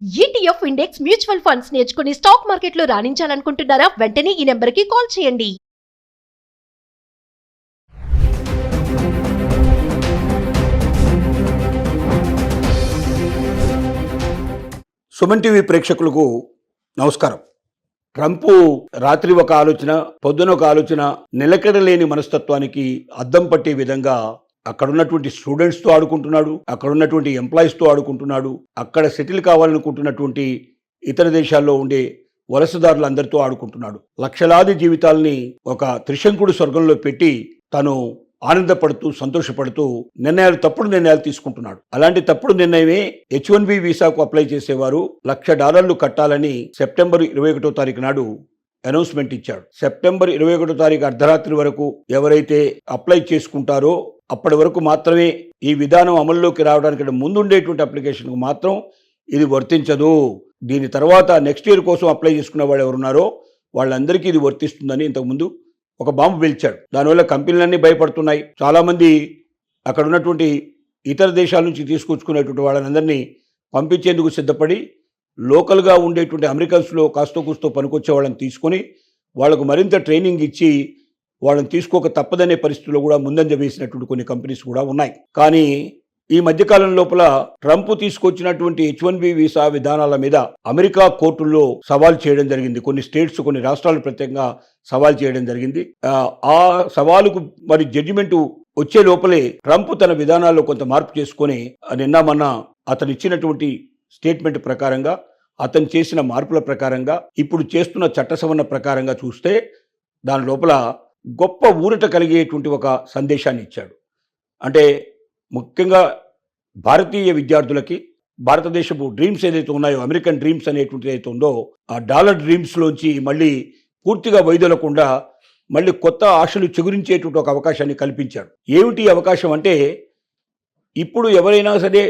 ETF index mutual funds నేర్చుకుని stock మార్కెట్లో రాణించాలనుకుంటున్నారా? వెంటనే ఈ నెంబర్కి కాల్ చేయండి. సుమన్ టీవీ ప్రేక్షకులకు నమస్కారం. ట్రంప్ రాత్రి ఒక ఆలోచన, పొద్దున ఒక ఆలోచన, నిలకడలేని మనస్తత్వానికి అద్దం పట్టే విధంగా అక్కడున్నటువంటి స్టూడెంట్స్తో ఆడుకుంటున్నాడు, అక్కడున్నటువంటి ఎంప్లాయీస్తో ఆడుకుంటున్నాడు, అక్కడ సెటిల్ కావాలనుకుంటున్నటువంటి ఇతర దేశాల్లో ఉండే వలసదారులందరితో ఆడుకుంటున్నాడు. లక్షలాది జీవితాలని ఒక త్రిశంకుడు స్వర్గంలో పెట్టి తను ఆనందపడుతూ సంతోషపడుతూ తప్పుడు నిర్ణయాలు తీసుకుంటున్నాడు. అలాంటి తప్పుడు నిర్ణయమే H1B వీసాకు అప్లై చేసేవారు $1,00,000 కట్టాలని సెప్టెంబర్ 21వ తారీఖు నాడు అనౌన్స్మెంట్ ఇచ్చాడు. సెప్టెంబర్ 21వ తారీఖు అర్ధరాత్రి వరకు ఎవరైతే అప్లై చేసుకుంటారో అప్పటి వరకు మాత్రమే ఈ విధానం అమల్లోకి రావడానికి ముందుండేటువంటి అప్లికేషన్కు మాత్రం ఇది వర్తించదు. దీని తర్వాత నెక్స్ట్ ఇయర్ కోసం అప్లై చేసుకున్న వాళ్ళు ఎవరున్నారో వాళ్ళందరికీ ఇది వర్తిస్తుందని ఇంతకుముందు ఒక బాంబు పిలిచాడు. దానివల్ల కంపెనీలన్నీ భయపడుతున్నాయి. చాలామంది అక్కడ ఉన్నటువంటి ఇతర దేశాల నుంచి తీసుకొచ్చుకునేటువంటి వాళ్ళందరినీ పంపించేందుకు సిద్ధపడి లోకల్గా ఉండేటువంటి అమెరికన్స్లో కాస్తో కూస్తో పనికొచ్చే వాళ్ళని తీసుకొని వాళ్ళకు మరింత ట్రైనింగ్ ఇచ్చి వాళ్ళని తీసుకోక తప్పదనే పరిస్థితుల్లో కూడా ముందంజ వేసినటువంటి కొన్ని కంపెనీస్ కూడా ఉన్నాయి. కానీ ఈ మధ్యకాలం లోపల ట్రంప్ తీసుకొచ్చినటువంటి H1B వీసా విధానాల మీద అమెరికా కోర్టుల్లో సవాల్ చేయడం జరిగింది. కొన్ని స్టేట్స్, కొన్ని రాష్ట్రాలు ప్రత్యేకంగా సవాల్ చేయడం జరిగింది. ఆ సవాలుకు మరి జడ్జిమెంట్ వచ్చే లోపలే ట్రంప్ తన విధానాల్లో కొంత మార్పు చేసుకొని నిన్న మొన్న అతను ఇచ్చినటువంటి స్టేట్మెంట్ ప్రకారంగా, అతను చేసిన మార్పుల ప్రకారంగా, ఇప్పుడు చేస్తున్న చట్ట సవరణ ప్రకారంగా చూస్తే దాని లోపల గొప్ప ఊరట కలిగేటువంటి ఒక సందేశాన్ని ఇచ్చాడు. అంటే ముఖ్యంగా భారతీయ విద్యార్థులకి భారతదేశపు డ్రీమ్స్ ఏదైతే ఉన్నాయో, అమెరికన్ డ్రీమ్స్ అనేటువంటిది ఏదైతే ఉందో, ఆ డాలర్ డ్రీమ్స్లోంచి మళ్ళీ పూర్తిగా వైదొలకుండా మళ్ళీ కొత్త ఆశలు చిగురించేటువంటి ఒక అవకాశాన్ని కల్పించాడు. ఏమిటి అవకాశం అంటే, ఇప్పుడు ఎవరైనా సరే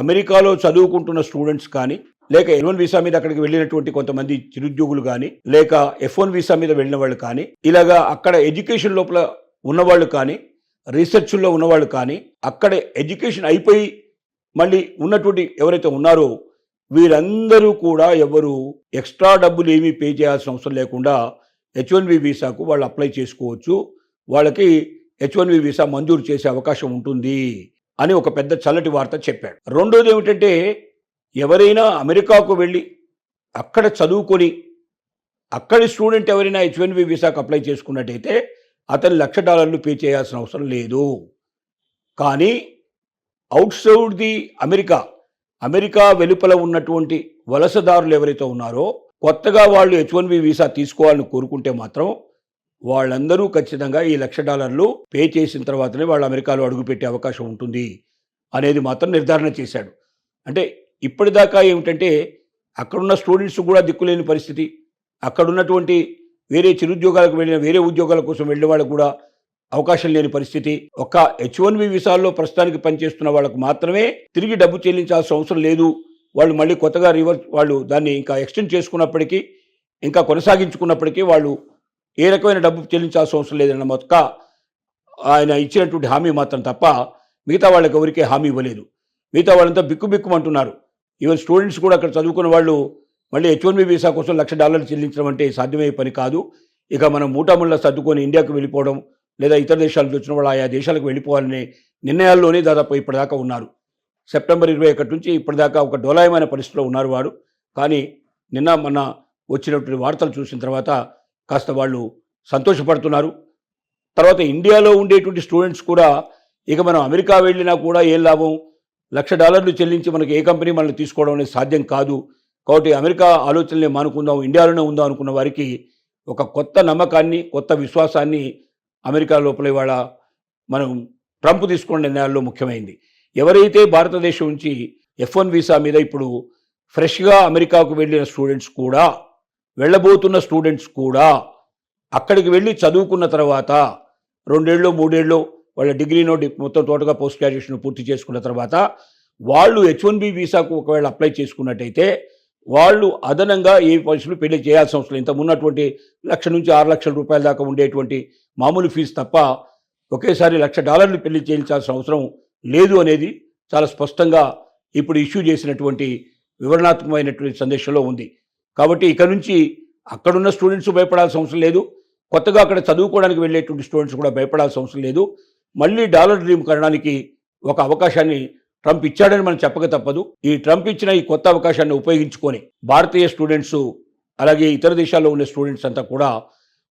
అమెరికాలో చదువుకుంటున్న స్టూడెంట్స్ కానీ, లేక L1 వీసా మీద అక్కడికి వెళ్ళినటువంటి కొంతమంది చిరుద్యోగులు కానీ, లేక F1 వీసా మీద వెళ్ళిన వాళ్ళు కానీ, ఇలాగా అక్కడ ఎడ్యుకేషన్ లోపల ఉన్నవాళ్ళు కానీ, రీసెర్చ్లో ఉన్నవాళ్ళు కానీ, అక్కడ ఎడ్యుకేషన్ అయిపోయి మళ్ళీ ఉన్నటువంటి ఎవరైతే ఉన్నారో వీరందరూ కూడా ఎవరు ఎక్స్ట్రా డబ్బులు ఏమీ పే చేయాల్సిన అవసరం లేకుండా H1B వీసాకు వాళ్ళు అప్లై చేసుకోవచ్చు. వాళ్ళకి H1B వీసా మంజూరు చేసే అవకాశం ఉంటుంది అని ఒక పెద్ద చల్లటి వార్త చెప్పాడు. రెండోది ఏమిటంటే, ఎవరైనా అమెరికాకు వెళ్ళి అక్కడ చదువుకొని అక్కడి స్టూడెంట్ ఎవరైనా H1B వీసాకు అప్లై చేసుకున్నట్టయితే అతను $1,00,000 పే చేయాల్సిన అవసరం లేదు. కానీ అవుట్సైడ్ ది అమెరికా వెలుపల ఉన్నటువంటి వలసదారులు ఎవరైతే ఉన్నారో, కొత్తగా వాళ్ళు H1B వీసా తీసుకోవాలని కోరుకుంటే మాత్రం వాళ్ళందరూ ఖచ్చితంగా ఈ $1,00,000 పే చేసిన తర్వాతనే వాళ్ళు అమెరికాలో అడుగుపెట్టే అవకాశం ఉంటుంది అనేది మాత్రం నిర్ధారణ చేశాడు. అంటే ఇప్పటిదాకా ఏమిటంటే, అక్కడున్న స్టూడెంట్స్ కూడా దిక్కులేని పరిస్థితి, అక్కడున్నటువంటి వేరే చిరుద్యోగాలకు వెళ్ళిన, వేరే ఉద్యోగాల కోసం వెళ్ళే వాళ్ళకు కూడా అవకాశం లేని పరిస్థితి. ఒక H1B వీసాల్లో ప్రస్తుతానికి పనిచేస్తున్న వాళ్ళకు మాత్రమే తిరిగి డబ్బు చెల్లించాల్సిన అవసరం లేదు. వాళ్ళు మళ్ళీ కొత్తగా వాళ్ళు దాన్ని ఇంకా ఎక్స్టెండ్ చేసుకున్నప్పటికీ, ఇంకా కొనసాగించుకున్నప్పటికీ వాళ్ళు ఏ రకమైన డబ్బు చెల్లించాల్సిన అవసరం లేదన్న మొత్త ఆయన ఇచ్చినటువంటి హామీ మాత్రం తప్ప మిగతా వాళ్ళకి ఎవరికీ హామీ ఇవ్వలేదు. మిగతా వాళ్ళంతా బిక్కుమంటున్నారు. ఈవెన్ స్టూడెంట్స్ కూడా అక్కడ చదువుకున్న వాళ్ళు మళ్ళీ H1B వీసా కోసం $1,00,000 చెల్లించడం అంటే సాధ్యమయ్యే పని కాదు. ఇక మనం మూటాముళ్ళ సర్దుకొని ఇండియాకు వెళ్ళిపోవడం, లేదా ఇతర దేశాల నుంచి వచ్చిన వాళ్ళు ఆయా దేశాలకు వెళ్ళిపోవాలనే నిర్ణయాల్లోనే దాదాపు ఇప్పటిదాకా ఉన్నారు. సెప్టెంబర్ 21 నుంచి ఇప్పటిదాకా ఒక డోలాయమైన పరిస్థితిలో ఉన్నారు వారు. కానీ నిన్న మొన్న వచ్చినటువంటి వార్తలు చూసిన తర్వాత కాస్త వాళ్ళు సంతోషపడుతున్నారు. తర్వాత ఇండియాలో ఉండేటువంటి స్టూడెంట్స్ కూడా ఇక మనం అమెరికా వెళ్ళినా కూడా ఏం లాభం, $1,00,000 చెల్లించి మనకి ఏ కంపెనీ మనల్ని తీసుకోవడం అనేది సాధ్యం కాదు. కాబట్టి అమెరికా ఆలోచనలే మానుకుందాం, ఇండియాలోనే ఉందాం అనుకున్న వారికి ఒక కొత్త నమ్మకాన్ని, కొత్త విశ్వాసాన్ని అమెరికా లోపల ఇవాళ మనం ట్రంప్ తీసుకున్న నిర్ణయాల్లో ముఖ్యమైంది. ఎవరైతే భారతదేశం నుంచి F1 వీసా మీద ఇప్పుడు ఫ్రెష్గా అమెరికాకు వెళ్ళిన స్టూడెంట్స్ కూడా, వెళ్ళబోతున్న స్టూడెంట్స్ కూడా అక్కడికి వెళ్ళి చదువుకున్న తర్వాత 2 ఏళ్ళో 3 ఏళ్ళో వాళ్ళ డిగ్రీనో మొత్తం టోటల్గా పోస్ట్ గ్రాడ్యుయేషన్ పూర్తి చేసుకున్న తర్వాత వాళ్ళు H1B వీసాకు ఒకవేళ అప్లై చేసుకున్నట్టయితే వాళ్ళు అదనంగా ఏ పరిస్థితులు పెళ్లి చేయాల్సిన అవసరం, ఇంత ఉన్నటువంటి $1,00,000 నుంచి $6,00,000 దాకా ఉండేటువంటి మామూలు ఫీజు తప్ప ఒకేసారి $1,00,000 పెళ్లి చేయించాల్సిన అవసరం లేదు అనేది చాలా స్పష్టంగా ఇప్పుడు ఇష్యూ చేసినటువంటి వివరణాత్మకమైనటువంటి సందేశంలో ఉంది. కాబట్టి ఇక నుంచి అక్కడున్న స్టూడెంట్స్ భయపడాల్సిన అవసరం లేదు, కొత్తగా అక్కడ చదువుకోవడానికి వెళ్ళేటువంటి స్టూడెంట్స్ కూడా భయపడాల్సిన అవసరం లేదు. మళ్ళీ డాలర్ డ్రీమ్ కనడానికి ఒక అవకాశాన్ని ట్రంప్ ఇచ్చాడని మనం చెప్పక తప్పదు. ఈ ట్రంప్ ఇచ్చిన ఈ కొత్త అవకాశాన్ని ఉపయోగించుకొని భారతీయ స్టూడెంట్స్ అలాగే ఇతర దేశాల్లో ఉన్న స్టూడెంట్స్ అంతా కూడా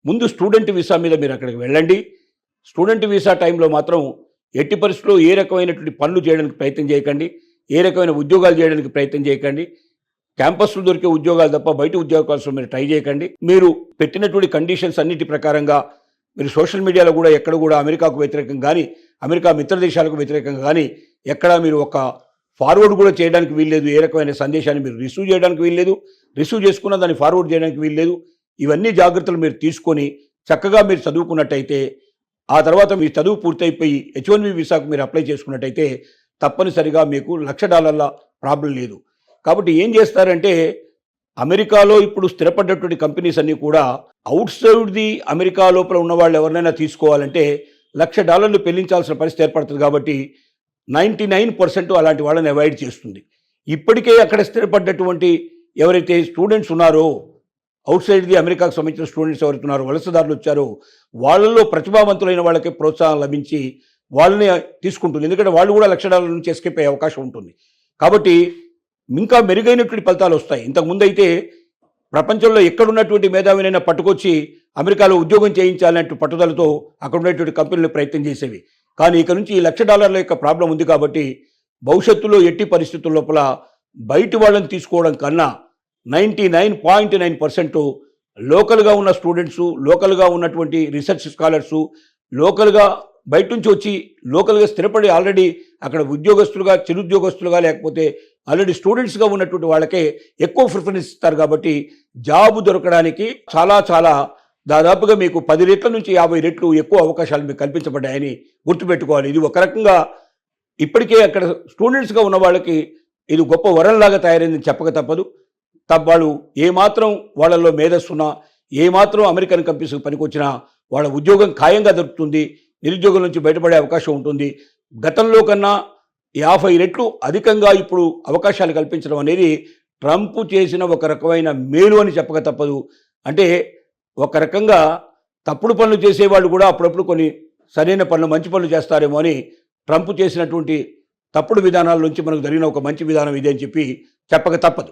ముందు స్టూడెంట్ వీసా మీద మీరు అక్కడికి వెళ్ళండి. స్టూడెంట్ వీసా టైంలో మాత్రం ఎట్టి పరిస్థితుల్లో ఏ రకమైనటువంటి పనులు చేయడానికి ప్రయత్నం చేయకండి, ఏ రకమైన ఉద్యోగాలు చేయడానికి ప్రయత్నం చేయకండి. క్యాంపస్లో దొరికే ఉద్యోగాలు తప్ప బయట ఉద్యోగాలు మీరు ట్రై చేయకండి. మీరు పెట్టినటువంటి కండిషన్స్ అన్నిటి ప్రకారంగా మీరు సోషల్ మీడియాలో కూడా ఎక్కడ కూడా అమెరికాకు వ్యతిరేకంగా కానీ అమెరికా మిత్ర దేశాలకు వ్యతిరేకంగా కానీ ఎక్కడా మీరు ఒక ఫార్వర్డ్ కూడా చేయడానికి వీల్లేదు. ఏ రకమైన సందేశాన్ని మీరు రిసీవ్ చేయడానికి వీల్లేదు, రిసీవ్ చేసుకున్న దాన్ని ఫార్వర్డ్ చేయడానికి వీల్లేదు. ఇవన్నీ జాగ్రత్తలు మీరు తీసుకొని చక్కగా మీరు చదువుకున్నట్టయితే ఆ తర్వాత మీ చదువు పూర్తయిపోయి H1B వీసాకు మీరు అప్లై చేసుకున్నట్టయితే తప్పనిసరిగా మీకు $1,00,000 ప్రాబ్లం లేదు. కాబట్టి ఏం చేస్తారంటే అమెరికాలో ఇప్పుడు స్థిరపడ్డటువంటి కంపెనీస్ అన్నీ కూడా అవుట్ సైడ్ ది అమెరికా లోపల ఉన్న వాళ్ళు ఎవరినైనా తీసుకోవాలంటే $1,00,000 చెల్లించాల్సిన పరిస్థితి ఏర్పడుతుంది. కాబట్టి 99% అలాంటి వాళ్ళని అవాయిడ్ చేస్తుంది. ఇప్పటికే అక్కడ స్థిరపడ్డటువంటి ఎవరైతే స్టూడెంట్స్ ఉన్నారో అవుట్ సైడ్ ది అమెరికాకు సంబంధించిన స్టూడెంట్స్ ఎవరైతే ఉన్నారో వలసదారులు వచ్చారో వాళ్ళలో ప్రతిభావంతులైన వాళ్ళకి ప్రోత్సాహం లభించి వాళ్ళని తీసుకుంటుంది. ఎందుకంటే వాళ్ళు కూడా $1,00,000 నుంచి ఎస్కేప్ అయ్యే అవకాశం ఉంటుంది. కాబట్టి ఇంకా మెరుగైనటువంటి ఫలితాలు వస్తాయి. ఇంతకుముందు అయితే ప్రపంచంలో ఎక్కడున్నటువంటి మేధావినైనా పట్టుకొచ్చి అమెరికాలో ఉద్యోగం చేయించాలంటూ పట్టుదలతో అక్కడ ఉన్నటువంటి కంపెనీలు ప్రయత్నం చేసేవి. కానీ ఇక నుంచి ఈ $1,00,000 యొక్క ప్రాబ్లం ఉంది. కాబట్టి భవిష్యత్తులో ఎట్టి పరిస్థితుల లోపల బయటి వాళ్ళని తీసుకోవడం కన్నా 99.9% లోకల్గా ఉన్న స్టూడెంట్సు, లోకల్గా ఉన్నటువంటి రీసెర్చ్ స్కాలర్సు, లోకల్గా బయట నుంచి వచ్చి లోకల్గా స్థిరపడి ఆల్రెడీ అక్కడ ఉద్యోగస్తులుగా, చిరుద్యోగస్తులుగా లేకపోతే ఆల్రెడీ స్టూడెంట్స్గా ఉన్నటువంటి వాళ్ళకే ఎక్కువ ప్రిఫరెన్స్ ఇస్తారు. కాబట్టి జాబ్ దొరకడానికి చాలా దాదాపుగా మీకు 10 రెట్ల నుంచి 50 రెట్లు ఎక్కువ అవకాశాలు మీకు కల్పించబడ్డాయని గుర్తుపెట్టుకోవాలి. ఇది ఒక రకంగా ఇప్పటికే అక్కడ స్టూడెంట్స్గా ఉన్న వాళ్ళకి ఇది గొప్ప వరంలాగా తయారైందని చెప్పక తప్పదు. వాళ్ళు ఏమాత్రం వాళ్ళల్లో మేధస్సున్నా, ఏమాత్రం అమెరికన్ కంపెనీస్కి పనికొచ్చినా వాళ్ళ ఉద్యోగం ఖాయంగా దొరుకుతుంది, నిరుద్యోగం నుంచి బయటపడే అవకాశం ఉంటుంది. గతంలో కన్నా 50 రెట్లు అధికంగా ఇప్పుడు అవకాశాలు కల్పించడం అనేది ట్రంప్ చేసిన ఒక రకమైన మేలు అని చెప్పక తప్పదు. అంటే ఒక రకంగా తప్పుడు పనులు చేసేవాళ్ళు కూడా అప్పుడప్పుడు కొన్ని సరైన పనులు, మంచి పనులు చేస్తారేమో అని ట్రంప్ చేసినటువంటి తప్పుడు విధానాల నుంచి మనకు జరిగిన ఒక మంచి విధానం ఇదే అని చెప్పి చెప్పక తప్పదు.